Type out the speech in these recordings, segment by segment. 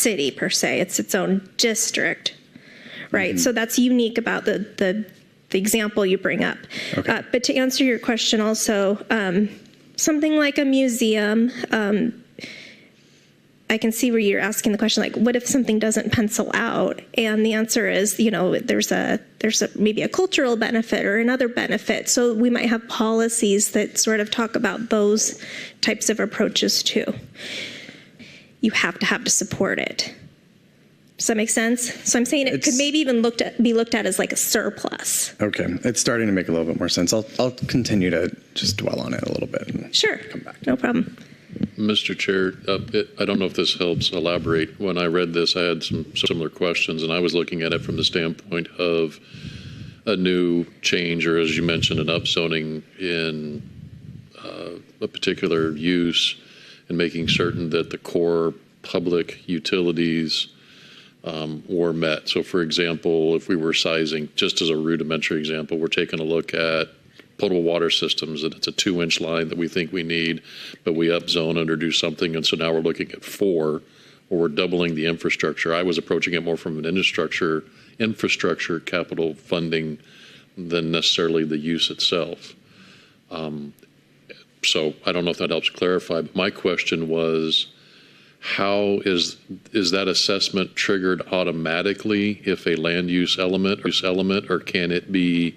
city per se. It's its own district, right? So that's unique about the example you bring up. Okay. But to answer your question also, something like a museum, I can see where you're asking the question, like, what if something doesn't pencil out? And the answer is, there's maybe a cultural benefit or another benefit. So we might have policies that sort of talk about those types of approaches too. You have to support it. Does that make sense? So I'm saying it could maybe even be looked at as like a surplus. Okay, it's starting to make a little bit more sense. I'll continue to just dwell on it a little bit. And sure, come back. No problem. Mr. Chair, I don't know if this helps elaborate. When I read this, I had some similar questions, and I was looking at it from the standpoint of a new change, or as you mentioned, an upzoning in a particular use, and making certain that the core public utilities were met. So, for example, if we were sizing, just as a rudimentary example, we're taking a look at potable water systems, and it's a 2-inch line that we think we need, but we upzone it or do something, and so now we're looking at 4, or we're doubling the infrastructure. I was approaching it more from an infrastructure capital funding than necessarily the use itself. So I don't know if that helps clarify, but my question was, how is that assessment triggered automatically if a land use element, or can it be,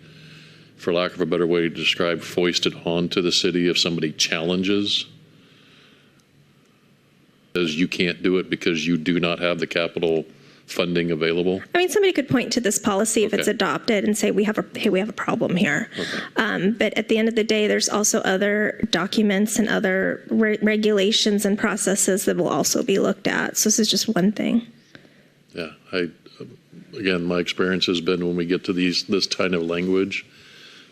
for lack of a better way to describe, foisted onto the city if somebody challenges? Because you can't do it because you do not have the capital funding available? I mean, somebody could point to this policy if it's adopted and say, we have a problem here. Okay. But at the end of the day, there's also other documents and other regulations and processes that will also be looked at. So this is just one thing. Yeah, again, my experience has been when we get to this kind of language,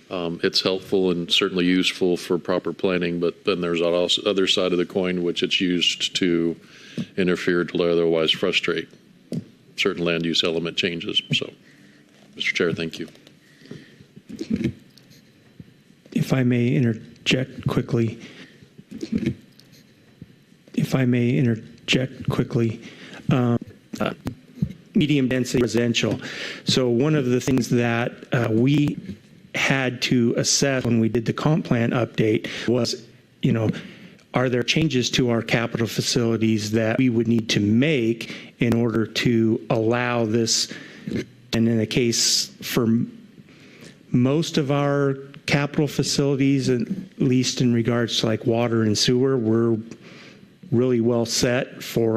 it's helpful and certainly useful for proper planning, but then there's also the other side of the coin, which it's used to interfere to otherwise frustrate certain land use element changes. So, Mr. Chair, thank you. If I may interject quickly. Medium density residential. So one of the things that we had to assess when we did the comp plan update was, are there changes to our capital facilities that we would need to make in order to allow this? And in the case for most of our capital facilities, at least in regards to like water and sewer, we're really well set for